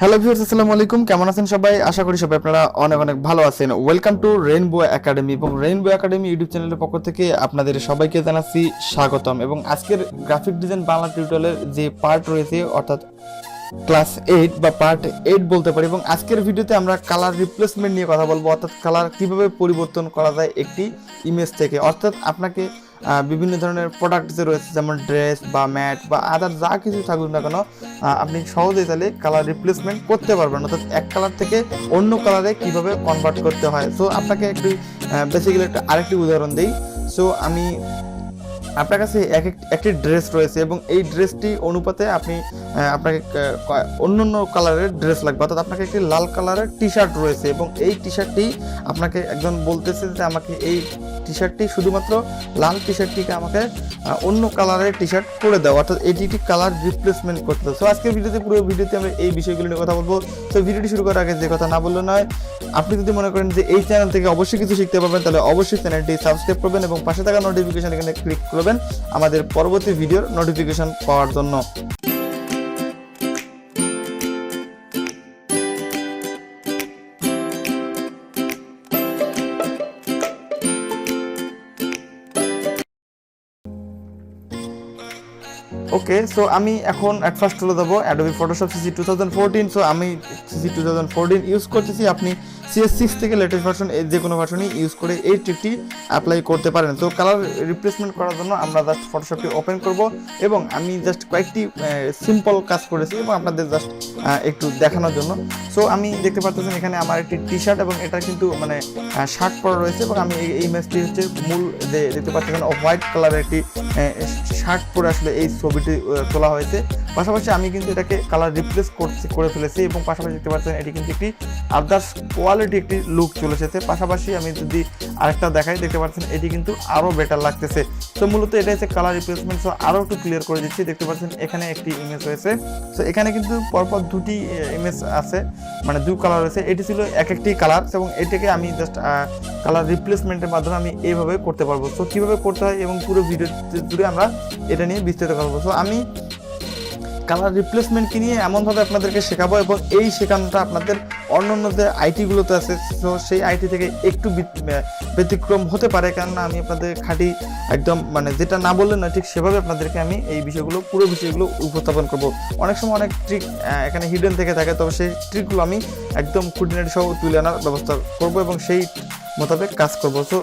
Hello viewers, আসসালামু আলাইকুম। কেমন আছেন সবাই? আশা করি সবাই আপনারা অনেক অনেক ভালো আছেন। ওয়েলকাম টু রেইনবো একাডেমি এবং রেইনবো একাডেমি ইউটিউব চ্যানেলের পক্ষ থেকে আপনাদের সবাইকে জানাচ্ছি স্বাগতম। এবং আজকের গ্রাফিক ডিজাইন বাংলা টিউটোরিয়ালের যে পার্ট রয়েছে, অর্থাৎ ক্লাস 8 বা পার্ট 8 বলতে পারি। এবং আজকের ভিডিওতে আমরা কালার রিপ্লেসমেন্ট নিয়ে কথা বলবো, অর্থাৎ কালার কিভাবে পরিবর্তন করা যায় একটি ইমেজ থেকে। অর্থাৎ আপনাকে বিভিন্ন ধরনের প্রোডাক্ট যে রয়েছে, যেমন ড্রেস বা ম্যাট বা আদার যা কিছু থাকুক না কেন, আপনি সহজেই তাহলে কালার রিপ্লেসমেন্ট করতে পারবেন। অর্থাৎ এক কালার থেকে অন্য কালারে কিভাবে কনভার্ট করতে হয়। সো আপনাকে একটু বেসিক্যালি আরেকটি উদাহরণ দিই। সো আমি আপনার কাছে একটি ড্রেস রয়েছে এবং এই ড্রেসটি অনুপাতে আপনাকে অন্য অন্য কালারের ড্রেস লাগবে। অর্থাৎ আপনাকে একটি লাল কালারের টি শার্ট রয়েছে এবং এই টি শার্টটি আপনাকে একজন বলতেছে যে আমাকে এই টি শার্টটি শুধুমাত্র লাল টি শার্টটিকে আমাকে অন্য কালারের টি শার্ট করে দেওয়া, অর্থাৎ এটি একটি কালার রিপ্লেসমেন্ট করতে হবে। সো আজকের ভিডিওতে পুরো ভিডিওতে আমরা এই বিষয়গুলো নিয়ে কথা বলবো। তো ভিডিওটি শুরু করার আগে যে কথা না বললে নয়, আপনি যদি মনে করেন যে এই চ্যানেল থেকে অবশ্যই কিছু শিখতে পারবেন, তাহলে অবশ্যই চ্যানেলটি সাবস্ক্রাইব করবেন এবং পাশে থাকা নোটিফিকেশন এখানে ক্লিক করবেন আমাদের পরবর্তী ভিডিওর নোটিফিকেশন পাওয়ার জন্য। ওকে, সো আমি এখন অ্যাট ফার্স্ট চলে যাবো অ্যাডোবি ফটোশপ সিসি 2014। সো আমি সিসি 2014 ইউজ করতেছি। আপনি CS6 থেকে লেটেস্ট ভার্সন যে কোনো ভার্সনই ইউজ করে এই ট্রিকটি অ্যাপ্লাই করতে পারেন। তো কালার রিপ্লেসমেন্ট করার জন্য আমরা জাস্ট ফটোশপটি ওপেন করব এবং আমি জাস্ট কয়েকটি সিম্পল কাজ করেছি এবং আপনাদের জাস্ট একটু দেখানোর জন্য। সো আমি দেখতে পাচ্ছেন এখানে আমার একটি টি শার্ট এবং এটা কিন্তু মানে শার্ট পরা রয়েছে এবং আমি এই ইমেজটি হচ্ছে মূল যে দেখতে পাচ্ছেন হোয়াইট কালারের একটি শার্ট পরে আসলে এই ছবিটি তোলা হয়েছে। পাশাপাশি আমি কিন্তু এটাকে কালার রিপ্লেস করে ফেলেছি এবং পাশাপাশি দেখতে পাচ্ছেন এটি কিন্তু একটি আদার্স কোয়ালিটি একটি লুক চলে এসেছে। পাশাপাশি আমি যদি আরেকটা দেখাই, দেখতে পাচ্ছেন এটি কিন্তু আরও বেটার লাগতেছে। তো মূলত এটা হচ্ছে কালার রিপ্লেসমেন্ট। সো আরও একটু ক্লিয়ার করে দিচ্ছি। দেখতে পাচ্ছেন এখানে একটি ইমেজ রয়েছে। সো এখানে কিন্তু পরপর দুটি ইমেজ আছে, মানে দুই কালার রয়েছে। এটি ছিল একটি কালার এবং এটাকে আমি জাস্ট কালার রিপ্লেসমেন্টের মাধ্যমে আমি এইভাবে করতে পারবো। সো কীভাবে করতে হয় এবং পুরো ভিডিও জুড়ে আমরা এটা নিয়ে বিস্তারিত করবো। সো আমি কালার রিপ্লেসমেন্টকে নিয়ে এমনভাবে আপনাদেরকে শেখাবো এবং এই শেখানোটা আপনাদের অন্য যে আইটিগুলোতে আছে, তো সেই আইটি থেকে একটু ব্যতিক্রম হতে পারে, কেননা আমি আপনাদের খাঁটি একদম মানে যেটা না বললে না ঠিক সেভাবে আপনাদেরকে আমি এই বিষয়গুলো পুরো বিষয়গুলো উপস্থাপন করব। অনেক সময় অনেক ট্রিক এখানে হিডেন থেকে থাকে, তবে সেই ট্রিকগুলো আমি একদম খুঁটিনাটি সহ তুলে আনার ব্যবস্থা করব এবং সেই মোতাবেক কাজ করব। সো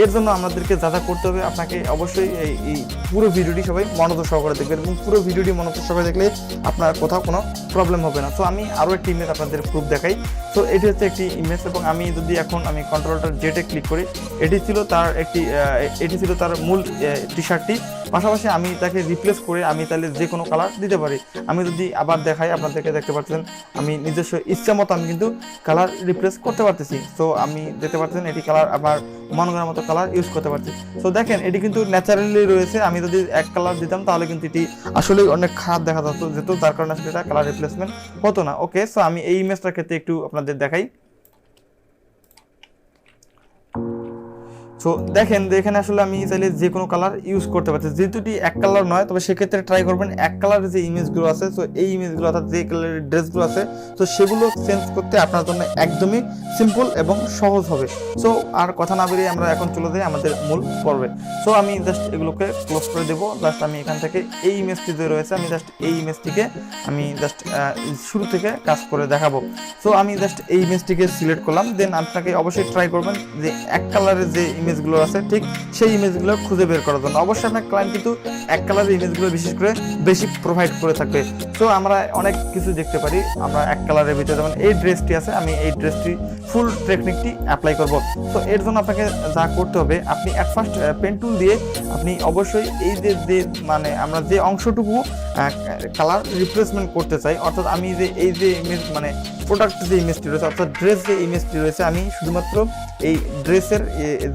এর জন্য আমাদেরকে যা যা করতে হবে, আপনাকে অবশ্যই এই পুরো ভিডিওটি সবাই মনোযোগ সহকারে দেখবেন এবং পুরো ভিডিওটি মনোযোগ সহকারে দেখলে আপনার কোথাও কোনো প্রবলেম হবে না। তো আমি আরও একটি ইমেজ আপনাদের প্রুফ দেখাই। তো এটি হচ্ছে একটি ইমেজ এবং আমি যদি এখন আমি কন্ট্রোলটার জেটে ক্লিক করি, এটি ছিল তার মূল টি শার্টটি। পাশাপাশি আমি তাকে রিপ্লেস করে আমি তাহলে যে কোনো কালার দিতে পারি। আমি যদি আবার দেখাই, আপনাদেরকে দেখতে পাচ্ছেন আমি নিজস্ব ইচ্ছা মতো আমি কিন্তু কালার রিপ্লেস করতে পারতেছি। তো আমি দেখতে পাচ্ছেন এটি কালার আমার মন করার মতো কালার ইউজ করতে পারছি। তো দেখেন এটি কিন্তু ন্যাচারালি রয়েছে। আমি যদি এক কালার দিতাম তাহলে কিন্তু এটি আসলেই অনেক খারাপ দেখা যেত, যার কারণে আসলে এটা কালার রিপ্লেসমেন্ট হতো না। ওকে, সো আমি এই ইমেজটার ক্ষেত্রে একটু আপনাদের দেখাই। সো দেখেন যে এখানে আসলে আমি চাইলে যে কোনো কালার ইউজ করতে পারছি, যেহেতু এটি এক কালার নয়। তবে সেক্ষেত্রে ট্রাই করবেন এক কালারের যে ইমেজগুলো আছে, সো এই ইমেজগুলো অর্থাৎ যে কালারের ড্রেসগুলো আছে, তো সেগুলো চেঞ্জ করতে আপনার জন্য একদমই সিম্পল এবং সহজ হবে। সো আর কথা না বেরিয়ে আমরা এখন চলে যাই আমাদের মূল পর্বে। সো আমি জাস্ট এগুলোকে ক্লোজ করে দেবো। জাস্ট আমি এখান থেকে এই ইমেজটি যে রয়েছে, আমি জাস্ট এই ইমেজটিকে আমি জাস্ট শুরু থেকে কাজ করে দেখাবো। সো আমি জাস্ট এই ইমেজটিকে সিলেক্ট করলাম। দেন আপনাকে অবশ্যই ট্রাই করবেন যে এক কালারের যে ইমেজগুলো আছে ঠিক সেই ইমেজগুলো খুঁজে বের করার জন্য। অবশ্যই আপনার ক্লায়েন্ট কিন্তু এক কালারের ইমেজগুলো বিশেষ করে বেশি প্রোভাইড করে থাকবে। তো আমরা অনেক কিছু দেখতে পারি আমরা এক কালারের ভিতরে, যেমন এই ড্রেসটি আছে, আমি এই ড্রেসটি ফুল টেকনিকটি অ্যাপ্লাই করব। তো এর জন্য আপনাকে যা করতে হবে, আপনি অ্যাট ফার্স্ট পেন টুল দিয়ে আপনি অবশ্যই এই যে মানে আমরা যে অংশটুকু কালার রিপ্লেসমেন্ট করতে চাই, অর্থাৎ আমি যে এই যে ইমেজ মানে প্রোডাক্ট যে ইমেজটি রয়েছে, অর্থাৎ ড্রেস যে ইমেজটি রয়েছে, আমি শুধুমাত্র এই ড্রেসের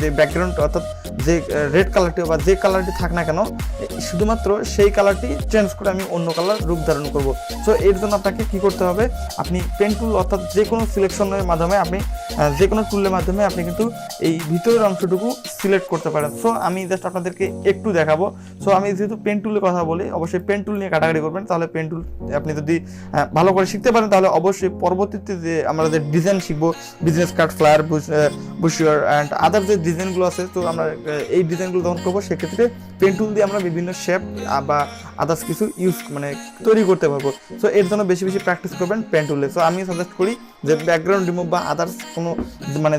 যে ব্যাকগ্রাউন্ড অর্থাৎ যে রেড কালারটি বা যে কালারটি থাক না কেন শুধুমাত্র সেই কালারটি চেঞ্জ করে আমি অন্য কালার রূপ ধারণ করব। সো এর জন্য আপনাকে কি করতে হবে, আপনি পেন টুল অর্থাৎ যে কোনো সিলেকশনের মাধ্যমে আপনি যে কোনো টুলের মাধ্যমে আপনি কিন্তু এই ভিতরের অংশটুকু সিলেক্ট করতে পারেন। সো আমি জাস্ট আপনাদেরকে একটু দেখাবো। সো আমি যেহেতু পেন টুলের কথা বলি, অবশ্যই পেন টুল নিয়ে কাটাকাটি করবেন, তাহলে পেন টুল আপনি যদি ভালো করে শিখতে পারেন তাহলে অবশ্যই পরবর্তীতে যে আমরা যে ডিজাইন শিখবো, business card, flyer, brochure and other যে ডিজাইনগুলো আছে, তো আমরা এই ডিজাইনগুলো যখন করবো সেক্ষেত্রে পেন টুল দিয়ে আমরা বিভিন্ন শেপ বা আদার্স কিছু তৈরি করতে পারবো। সো এর জন্য বেশি বেশি প্র্যাকটিস করবেন পেন টুলে। সো আমি সাজেস্ট করি যে ব্যাকগ্রাউন্ড রিমুভ বা আদার্স কোনো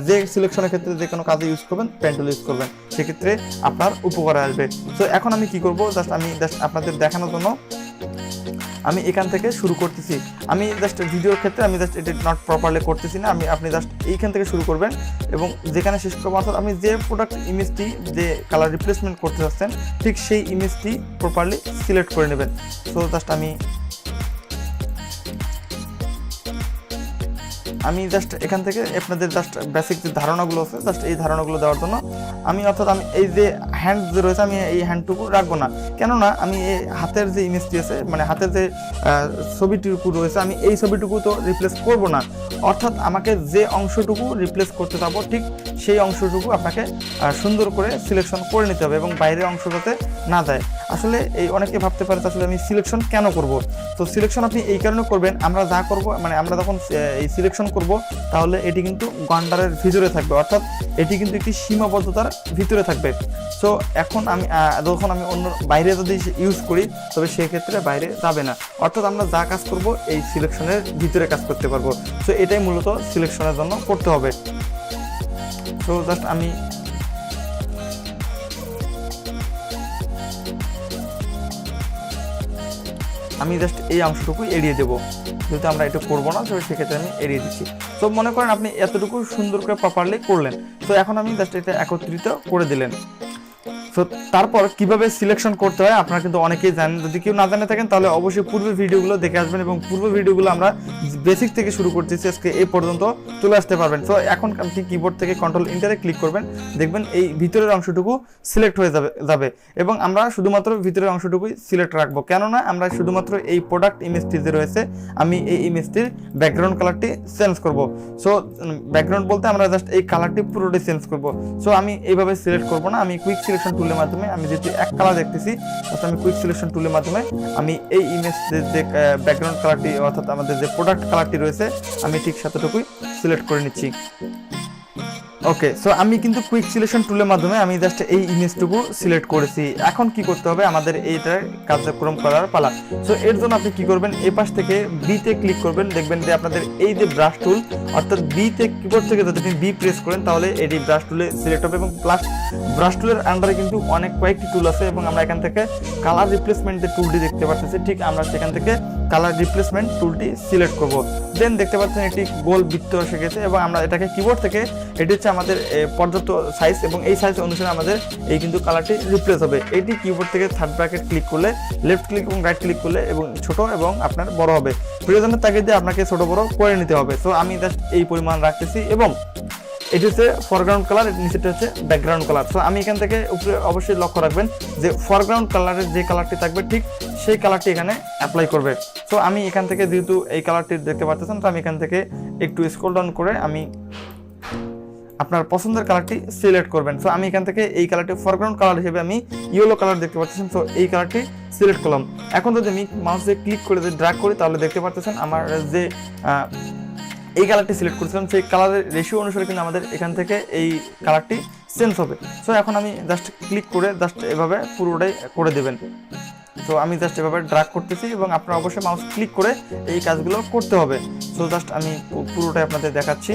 যে সিলেকশনের ক্ষেত্রে যে কোনো কাজে ইউজ করবেন পেন টুল ইউজ করবেন, সেক্ষেত্রে আপনার উপকারে আসবে। সো এখন আমি কি করবো, জাস্ট আপনাদের দেখানোর জন্য আমি এখান থেকে শুরু করতেছি। আমি জাস্ট ভিডিওর ক্ষেত্রে আমি জাস্ট এটি নট প্রপারলি করতেছি না, আপনি জাস্ট এইখান থেকে শুরু করবেন এবং যেখানে শেষ করবো অর্থাৎ আপনি যে প্রোডাক্ট ইমেজটি যে কালার রিপ্লেসমেন্ট করতে চাচ্ছেন ঠিক সেই ইমেজটি প্রপারলি সিলেক্ট করে নেবেন। সো জাস্ট আমি জাস্ট এখান থেকে আপনাদের জাস্ট বেসিক যে ধারণাগুলো আছে জাস্ট এই ধারণাগুলো দেওয়ার জন্য অর্থাৎ আমি এই যে হ্যান্ড যে রয়েছে আমি এই হ্যান্ডটুকু রাখবো না, কেননা আমি এই হাতের যে ইমেজটি আছে হাতের যে ছবিটুকু রয়েছে আমি এই ছবিটুকু তো রিপ্লেস করব না, অর্থাৎ আমাকে যে অংশটুকু রিপ্লেস করতে যাবো ঠিক সেই অংশটুকু আপনাকে সুন্দর করে সিলেকশন করে নিতে হবে এবং বাইরের অংশ যাতে না যায়। আসলে এই অনেকে ভাবতে পারে আসলে আমি সিলেকশন কেন করব, তো সিলেকশন আপনি এই কারণে করবেন, আমরা যা করব আমরা যখন এই সিলেকশন করব তাহলে এটি কিন্তু গন্ডারের ভিতরে থাকবে, অর্থাৎ এটি কিন্তু একটি সীমাবদ্ধতার ভিতরে থাকবে। সো এখন যখন আমি অন্য বাইরে যদি ইউজ করি তবে সেক্ষেত্রে বাইরে যাবে না, অর্থাৎ আমরা যা কাজ করব এই সিলেকশনের ভিতরে কাজ করতে পারবো। সো এটাই মূলত সিলেকশনের জন্য করতে হবে। সো জাস্ট আমি জাস্ট এই অংশটুকু এড়িয়ে দেবো, যেহেতু আমরা এটা করবো না তো সেক্ষেত্রে আমি এড়িয়ে দিচ্ছি। তো মনে করেন আপনি এতটুকু সুন্দর করে প্রপারলি করলেন, তো এখন আমি জাস্ট এটা একত্রিত করে দিলেন। সো তারপর কিভাবে সিলেকশন করতে হয় আপনারা কিন্তু অনেকেই জানেন, যদি কেউ না জানে থাকেন তাহলে অবশ্যই পূর্বের ভিডিওগুলো দেখে আসবেন এবং পূর্ব ভিডিওগুলো আমরা বেসিক থেকে শুরু করতেছি, আজকে এই পর্যন্ত চলে আসতে পারবেন। সো এখন আপনি কিবোর্ড থেকে কন্ট্রোল ইন্টারে ক্লিক করবেন, দেখবেন এই ভিতরের অংশটুকু সিলেক্ট হয়ে যাবে এবং আমরা শুধুমাত্র ভিতরের অংশটুকুই সিলেক্ট রাখবো, কেননা আমরা শুধুমাত্র এই প্রোডাক্ট ইমেজটি যে রয়েছে আমি এই ইমেজটির ব্যাকগ্রাউন্ড কালারটি চেঞ্জ করব। সো ব্যাকগ্রাউন্ড বলতে আমরা জাস্ট এই কালারটি পুরোটাই চেঞ্জ করব। সো আমি এইভাবে সিলেক্ট করব না, আমি কুইক সিলেকশন টুলের মাধ্যমে আমি যেহেতু এক কালার দেখতেছি আমি কুইক সিলেকশন টুলের মাধ্যমে আমি এই ইমেজের যে ব্যাকগ্রাউন্ড কালারটি অর্থাৎ আমাদের যে প্রোডাক্ট কালারটি রয়েছে আমি ঠিক সাথেটুকুই সিলেক্ট করে নিচ্ছি। ওকে, সো আমি কিন্তু কুইক সিলেকশন টুলের মাধ্যমে আমি জাস্ট এই ইমেজটুকু সিলেক্ট করেছি। এখন কি করতে হবে, আমাদের এইটার কার্যক্রম করার পালা। সো এর জন্য আপনি কি করবেন, এই পাশ থেকে বিতে ক্লিক করবেন, দেখবেন যে আপনাদের এই যে ব্রাশ টুল অর্থাৎ বিতে কিবোর্ড থেকে যদি আপনি বি প্রেস করেন তাহলে এটি ব্রাশ টুলে সিলেক্ট হবে এবং প্লাস ব্রাশ টুলের আন্ডারে কিন্তু অনেক কয়েকটি টুল আছে এবং আমরা এখান থেকে কালার রিপ্লেসমেন্ট যে টুলটি দেখতে পাচ্ছি ঠিক আমরা সেখান থেকে কালার রিপ্লেসমেন্ট টুলটি সিলেক্ট করব। দেন দেখতে পাচ্ছেন একটি গোল বৃত্ত এসে গেছে এবং আমরা এটাকে কিবোর্ড থেকে এটি হচ্ছে আমাদের পর্যাপ্ত সাইজ এবং এই সাইজ অনুসারে আমাদের এই কিন্তু কালারটি রিপ্লেস হবে। এটি কিবোর্ড থেকে থার্ড ব্র্যাকেট ক্লিক করলে লেফট ক্লিক এবং রাইট ক্লিক করলে এবং ছোট এবং আপনার বড় হবে, প্রয়োজনের তাগিদে আপনাকে ছোট বড় করে নিতে হবে। সো আমি জাস্ট এই পরিমাণ রাখতেছি এবং এটি হচ্ছে ফরগ্রাউন্ড কালার, নিচেটা হচ্ছে ব্যাকগ্রাউন্ড কালার। সো আমি এখান থেকে উপরে অবশ্যই লক্ষ্য রাখবেন যে ফরগ্রাউন্ড কালারের যে কালারটি থাকবে ঠিক সেই কালারটি এখানে অ্যাপ্লাই করবে। সো আমি এখান থেকে যেহেতু এই কালারটি দেখতে পাচ্ছেন তো আমি এখান থেকে একটু স্ক্রল ডাউন করে আমি আপনার পছন্দের কালারটি সিলেক্ট করবেন। সো আমি এখান থেকে এই কালারটি ফরগ্রাউন্ড কালার হিসেবে আমি ইয়েলো কালার দেখতে পাচ্ছেন, তো এই কালারটি সিলেক্ট করলাম। এখন যদি আমি মাউস দিয়ে ক্লিক করে ড্র্যাগ করি তাহলে দেখতে পাচ্ছেন আমার যে এই কালারটি সিলেক্ট করেছিলাম সেই কালারের রেশিও অনুসারে কিন্তু আমাদের এখান থেকে এই কালারটি চেঞ্জ হবে। সো এখন আমি জাস্ট ক্লিক করে জাস্ট এভাবে পুরোটাই করে দেবেন। সো আমি জাস্ট এভাবে ড্র্যাগ করতেছি এবং আপনারা অবশ্যই মাউস ক্লিক করে এই কাজগুলো করতে হবে। সো জাস্ট আমি পুরোটাই আপনাদের দেখাচ্ছি।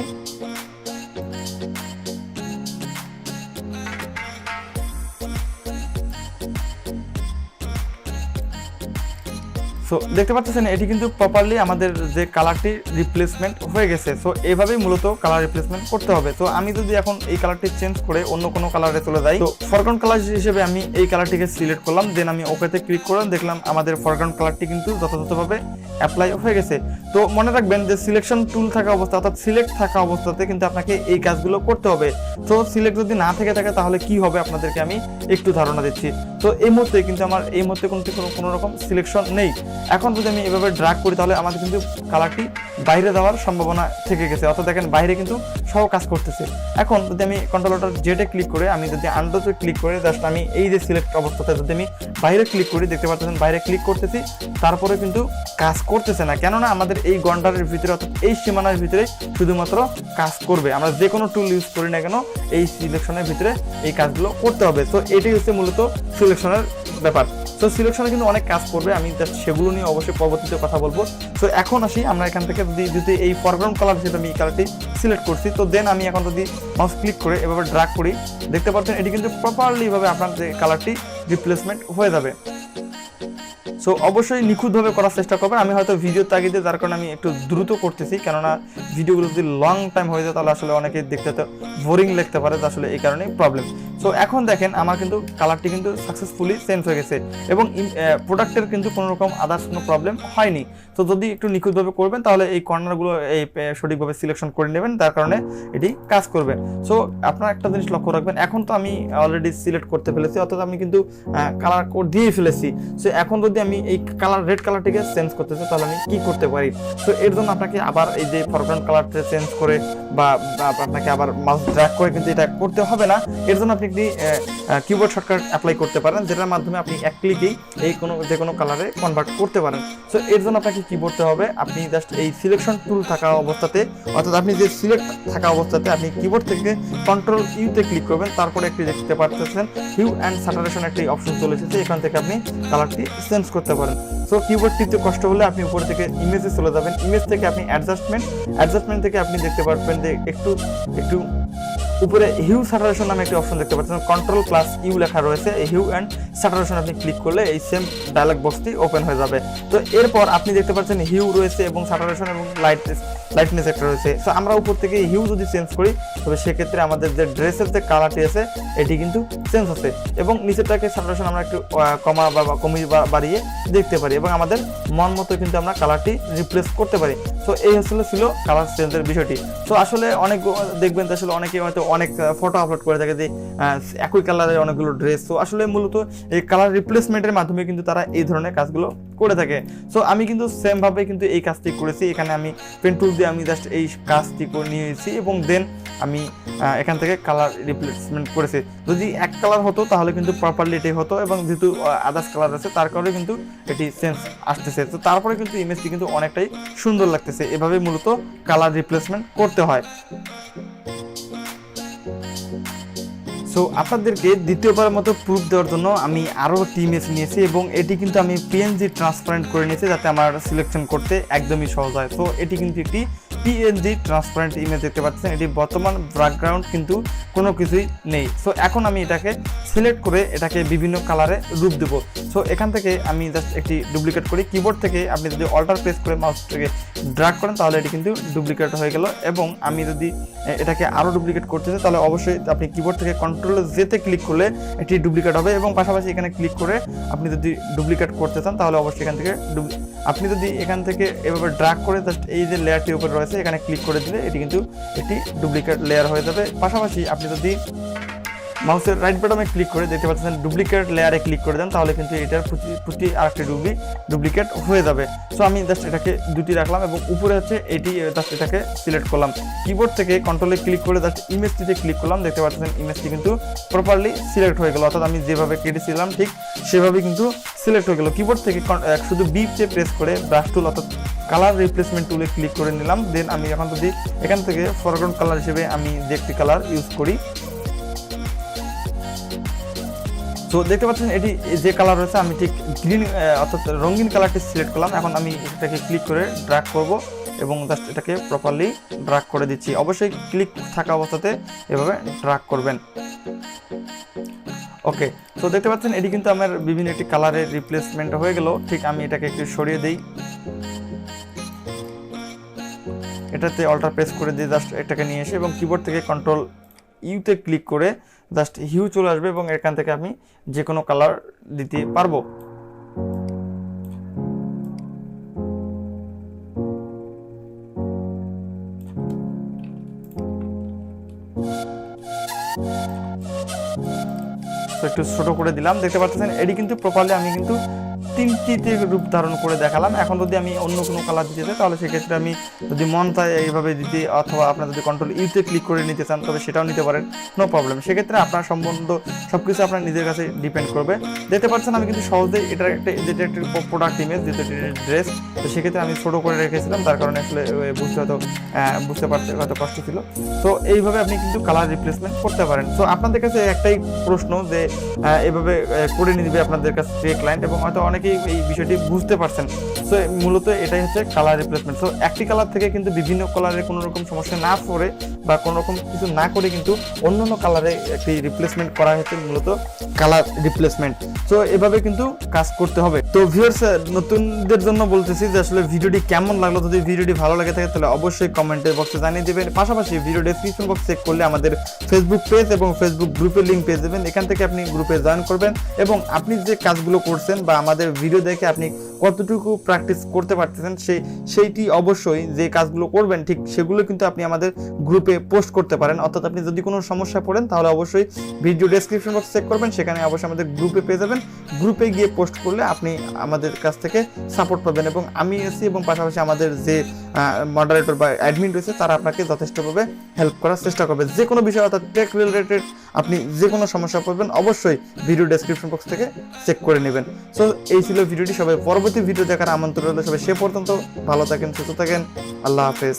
সো দেখতে পাচ্ছেন এটি কিন্তু প্রপারলি আমাদের যে কালারটি রিপ্লেসমেন্ট হয়ে গেছে। সো এইভাবেই মূলত কালার রিপ্লেসমেন্ট করতে হবে। তো আমি যদি এখন এই কালারটি চেঞ্জ করে অন্য কোনো কালারে চলে যাই, তো ফরগ্রাউন্ড কালার হিসেবে আমি এই কালারটিকে সিলেক্ট করলাম, দেন আমি ওকেতে ক্লিক করলাম, দেখলাম আমাদের ফরগ্রাউন্ড কালারটি কিন্তু যথাযথভাবে অ্যাপ্লাই হয়ে গেছে। তো মনে রাখবেন যে সিলেকশন টুল থাকা অবস্থা অর্থাৎ সিলেক্ট থাকা অবস্থাতে কিন্তু আপনাকে এই কাজগুলো করতে হবে। তো সিলেক্ট যদি না থেকে থাকে তাহলে কি হবে আপনাদেরকে আমি একটু ধারণা দিচ্ছি। তো এই মুহূর্তে কিন্তু আমার এই মুহূর্তে কোনো রকম সিলেকশন নেই। এখন যদি আমি এভাবে ড্র্যাগ করি তাহলে আমাদের কিন্তু কালারটি বাইরে যাওয়ার সম্ভাবনা থেকে গেছে, অর্থাৎ দেখেন বাইরে কিন্তু সহ কাজ করতেছে। এখন যদি আমি কন্ট্রোলার জেটে ক্লিক করে আমি যদি আন্ডোতে ক্লিক করে জাস্ট আমি এই যে সিলেক্ট অবস্থাতে যদি আমি বাইরে ক্লিক করি, দেখতে পাচ্ছেন বাইরে ক্লিক করতেছি, তারপরে কিন্তু কাজ করতেছে না। কেননা আমাদের এই গন্ডারের ভিতরে অর্থাৎ এই সীমানার ভিতরে শুধুমাত্র কাজ করবে। আমরা যে কোনো টুল ইউজ করি না কেন এই সিলেকশনের ভিতরে এই কাজগুলো করতে হবে। তো এটাই হচ্ছে মূলত সিলেকশনের ব্যাপার। তো সিলেকশনে কিন্তু অনেক কাজ করবে, আমি জাস্ট সেগুলো নিয়ে অবশ্যই পরবর্তীতে কথা বলবো। তো এখন আসি আমরা এখান থেকে যদি এই ফরগ্রাউন্ড কালার হিসেবে আমি এই কালারটি সিলেক্ট করছি, তো দেন আমি এখন যদি মাউস ক্লিক করে এভাবে ড্র্যাগ করি, দেখতে পাচ্ছেন এটি কিন্তু প্রপারলি ভাবে আপনার যে কালারটি রিপ্লেসমেন্ট হয়ে যাবে। সো অবশ্যই নিখুঁতভাবে করার চেষ্টা করবেন। আমি হয়তো ভিডিও তাগিদে যার কারণে আমি একটু দ্রুত করতেছি, কেননা ভিডিওগুলো যদি লং টাইম হয়ে যায় তাহলে আসলে অনেকে দেখতে তো বোরিং লাগতে পারে, আসলে এই কারণেই প্রবলেম। সো এখন দেখেন আমার কিন্তু কালারটি কিন্তু সাকসেসফুলি চেঞ্জ হয়ে গেছে এবং প্রোডাক্টের কিন্তু কোনো রকম আদার্স কোনো প্রবলেম হয়নি। তো যদি একটু নিখুঁতভাবে করবেন তাহলে এই কর্নারগুলো এই সঠিকভাবে সিলেকশন করে নেবেন, তার কারণে এটি কাজ করবে। সো আপনারা একটা জিনিস লক্ষ্য রাখবেন, এখন তো আমি অলরেডি সিলেক্ট করতে ফেলেছি, অর্থাৎ আমি কিন্তু কালার কোড দিয়ে ফেলেছি। সো এখন যদি আমি এই কালার রেড কালারটিকে চেঞ্জ করতে চাই তাহলে আমি কি করতে পারি? সো এর জন্য আপনাকে আবার এই যে ফরগ্রাউন্ড কালারটা চেঞ্জ করে বা আপনাকে আবার মাউস ড্র্যাগ করে কিন্তু এটা করতে হবে না। এর জন্য আপনি একটি কিবোর্ড শর্টকাট অ্যাপ্লাই করতে পারেন, যেটার মাধ্যমে আপনি এক ক্লিকেই এই যে কোনো কালারে কনভার্ট করতে পারেন। সো এর জন্য আপনাকে কি করতে হবে, আপনি জাস্ট এই সিলেকশন টুল থাকা অবস্থাতে অর্থাৎ আপনি যে সিলেক্ট থাকা অবস্থাতে আপনি কিবোর্ড থেকে কন্ট্রোল ইউতে ক্লিক করবেন, তারপরে একটি দেখতে পাচ্ছেন হিউ অ্যান্ড স্যাচুরেশন একটি অপশন চলে এসেছে, এখান থেকে আপনি কালারটি চেঞ্জ করতে পারেন। সো কিবোর্ড টিপতে কষ্ট হলে আপনি উপর থেকে ইমেজে চলে যাবেন, ইমেজ থেকে আপনি অ্যাডজাস্টমেন্ট থেকে আপনি দেখতে পারবেন যে একটু উপরে হিউ স্যাচুরেশন নামে একটি অপশন দেখতে পাচ্ছেন, কন্ট্রোল প্লাস ইউ লেখা রয়েছে, এই হিউ অ্যান্ড স্যাচুরেশন আপনি ক্লিক করলে এই সেম ডায়ালগ বক্সটি ওপেন হয়ে যাবে। তো এরপর আপনি দেখতে পাচ্ছেন হিউ রয়েছে এবং স্যাচুরেশন এবং লাইটনেস একটা রয়েছে। সো আমরা উপর থেকে হিউ যদি চেঞ্জ করি তবে সেক্ষেত্রে আমাদের যে ড্রেসের যে কালারটি আছে এটি কিন্তু চেঞ্জ হচ্ছে এবং নিচেরটাকে স্যাচুরেশন আমরা একটু কমা বা কমিয়ে বাড়িয়ে দেখতে পারি এবং আমাদের মন মতো কিন্তু আমরা কালারটি রিপ্লেস করতে পারি। সো এই ছিল কালার চেঞ্জের বিষয়টি। সো আসলে অনেক দেখবেন যে আসলে অনেকে হয়তো অনেক ফটো আপলোড করে থাকে যে একই কালারের অনেকগুলো ড্রেস। তো আসলে মূলত এই কালার রিপ্লেসমেন্টের মাধ্যমে কিন্তু তারা এই ধরনের কাজগুলো করে থাকে। সো আমি কিন্তু সেম ভাবে কিন্তু এই কাজটি করেছি, এখানে আমি পেন টুল দিয়ে আমি জাস্ট এই কাজটি করে নিয়েছি এবং দেন আমি এখান থেকে কালার রিপ্লেসমেন্ট করেছি। যদি এক কালার হতো তাহলে কিন্তু প্রপারলি এটাই হতো এবং যেহেতু আদার্স কালার আছে তার কারণে কিন্তু এটি চেঞ্জ আসতেছে। তো তারপরে কিন্তু ইমেজটি কিন্তু অনেকটাই সুন্দর লাগতেছে। এভাবে মূলত কালার রিপ্লেসমেন্ট করতে হয়। সো আপনাদেরকে দ্বিতীয়বারের মতো প্রুফ দেওয়ার জন্য আমি আরও একটি ইমেজ নিয়েছি এবং এটি কিন্তু আমি পিএনজি ট্রান্সপারেন্ট করে নিয়েছি যাতে আমার সিলেকশন করতে একদমই সহজ হয়। তো এটি কিন্তু একটি পিএনজি ট্রান্সপারেন্ট ইমেজ দেখতে পাচ্ছেন, এটি বর্তমান ব্যাকগ্রাউন্ড কিন্তু কোনো কিছুই নেই। সো এখন আমি এটাকে সিলেক্ট করে এটাকে বিভিন্ন কালারে রূপ দেব। সো এখান থেকে আমি জাস্ট একটি ডুপ্লিকেট করি, কিবোর্ড থেকে আপনি যদি অল্টার প্রেস করে মাউস থেকে ড্র্যাগ করেন তাহলে এটি কিন্তু ডুপ্লিকেট হয়ে গেল এবং আমি যদি এটাকে আরও ডুপ্লিকেট করতে চাই তাহলে অবশ্যই আপনি কিবোর্ড থেকে কন্ট্রোল জেতে ক্লিক করলে এটি ডুপ্লিকেট হবে এবং পাশাপাশি এখানে ক্লিক করে আপনি যদি ডুপ্লিকেট করতে চান তাহলে অবশ্যই এখান থেকে আপনি যদি এখান থেকে এভাবে ড্র্যাগ করে জাস্ট এই যে লেয়ারটির উপরে রয়েছে এখানে ক্লিক করে দিলে এটি কিন্তু একটি ডুপ্লিকেট লেয়ার হয়ে যাবে। পাশাপাশি আপনি যদি মাউসের রাইট বাটনে ক্লিক করে দেখতে পাচ্ছেন ডুপ্লিকেট লেয়ারে ক্লিক করে দেন তাহলে কিন্তু এটার প্রতি আরেকটি ডুপ্লিকেট হয়ে যাবে। সো আমি জাস্ট এটাকে দুটি রাখলাম এবং উপরে হচ্ছে এটি জাস্ট এটাকে সিলেক্ট করলাম, কিবোর্ড থেকে কন্ট্রোলে ক্লিক করে জাস্ট ইমেজটিতে ক্লিক করলাম, দেখতে পাচ্ছেন ইমেজটি কিন্তু প্রপারলি সিলেক্ট হয়ে গেল, অর্থাৎ আমি যেভাবে কেটেছিলাম ঠিক সেভাবে কিন্তু সিলেক্ট হয়ে গেল। কিবোর্ড থেকে শুধু বিপে প্রেস করে ব্রাশ টুল অর্থাৎ কালার রিপ্লেসমেন্ট টুলে ক্লিক করে নিলাম। দেন আমি এখন যদি এখান থেকে ফরগ্রাউন্ড কালার হিসেবে আমি যে একটি কালার ইউজ করি, তো দেখতে পাচ্ছেন এটি যে কালার রয়েছে আমি ঠিক গ্রিন অর্থাৎ রঙিন কালারটি সিলেক্ট করলাম। এখন আমি এটাকে ক্লিক করে ড্র্যাগ করব এবং জাস্ট এটাকে প্রপারলি ড্র্যাগ করে দিচ্ছি। অবশ্যই ক্লিক থাকা অবস্থাতে এভাবে ড্র্যাগ করবেন। ওকে, তো দেখতে পাচ্ছেন এটি কিন্তু আমার বিভিন্ন একটি কালারের রিপ্লেসমেন্ট হয়ে গেল। ঠিক আমি এটাকে একটু সরিয়ে দিই, এটাতে অল্টার প্রেস করে দিয়ে জাস্ট এটাকে নিয়ে এসে এবং কিবোর্ড থেকে কন্ট্রোল ইউতে ক্লিক করে জাস্ট হিউ চলে আসবে এবং এখান থেকে আমি যে কোনো কালার দিতে পারবো। তো একটু ছোট করে দিলাম, দেখতে পাচ্ছেন এটি কিন্তু প্রপারলি আমি কিন্তু তিনটিতে রূপ ধারণ করে দেখালাম। এখন যদি আমি অন্য কোনো কালার দিতে চাই তাহলে সেক্ষেত্রে আমি যদি মন চায় এইভাবে দিতে, অথবা আপনার যদি কন্ট্রোল ইউতে ক্লিক করে নিতে চান তবে সেটাও নিতে পারেন, নো প্রবলেম। সেক্ষেত্রে আপনার সম্বন্ধ সব কিছু আপনার নিজের কাছে ডিপেন্ড করবে। দেখতে পাচ্ছেন আমি কিন্তু সহজেই এটার একটা, যেটা একটা প্রোডাক্ট ইমেজ, যেটা ড্রেস, তো সেক্ষেত্রে আমি ছোটো করে রেখেছিলাম, তার কারণে আসলে বুঝতে পারতে হয়তো কষ্ট ছিল। তো এইভাবে আপনি কিন্তু কালার রিপ্লেসমেন্ট করতে পারেন। তো আপনাদের কাছে একটাই প্রশ্ন যে এইভাবে করে নিবে আপনাদের কাছে ক্লায়েন্ট, এবং হয়তো অনেকেই এই বিষয়টি বুঝতে পারছেন। তো মূলত এটাই হচ্ছে কালার রিপ্লেসমেন্ট। তো একটি কালার থেকে কিন্তু বিভিন্ন কালারের কোনো রকম সমস্যা না পড়ে বা কোনো রকম কিছু না করে কিন্তু অন্য অন্য কালারে একটি রিপ্লেসমেন্ট করা হয়েছে, মূলত কালার রিপ্লেসমেন্ট। তো এভাবে কিন্তু কাজ করতে হবে। তো ভিউয়ার্স, নতুনদের জন্য বলতেছি যে আসলে ভিডিওটি কেমন লাগলো। যদি ভিডিওটি ভালো লাগে থাকে তাহলে অবশ্যই কমেন্টের বক্সে জানিয়ে দেবেন। পাশাপাশি ভিডিও ডেসক্রিপশন বক্স চেক করলে আমাদের ফেসবুক পেজ এবং ফেসবুক গ্রুপের লিঙ্ক পেয়ে যাবেন। এখান থেকে আপনি গ্রুপে জয়েন করবেন এবং আপনি যে কাজগুলো করছেন বা আমাদের ভিডিও দেখে আপনি কতটুকু প্র্যাকটিস করতে পারতেছেন সেইটি অবশ্যই যে কাজগুলো করবেন ঠিক সেগুলো কিন্তু আপনি আমাদের গ্রুপে পোস্ট করতে পারেন। অর্থাৎ আপনি যদি কোনো সমস্যা পড়েন তাহলে অবশ্যই ভিডিও ডেসক্রিপশন বক্স চেক করবেন, সেখানে অবশ্যই আমাদের গ্রুপে পেয়ে যাবেন। গ্রুপে গিয়ে পোস্ট করলে আপনি আমাদের কাছ থেকে সাপোর্ট পাবেন এবং আমি এসি এবং পাশাপাশি আমাদের যে মডারেটর বা অ্যাডমিন রয়েছে তারা আপনাকে যথেষ্টভাবে হেল্প করার চেষ্টা করবে। যে কোনো বিষয় অর্থাৎ টেক রিলেটেড আপনি যে কোনো সমস্যা পড়বেন অবশ্যই ভিডিও ডেসক্রিপশন বক্স থেকে চেক করে নেবেন। সো এই ছিল ভিডিওটি। সবাই পরবর্তী ভিডিও দেখার আমন্ত্রণ রইল। সবাই সে পর্যন্ত ভালো থাকেন, সুস্থ থাকেন, আল্লাহ হাফেজ।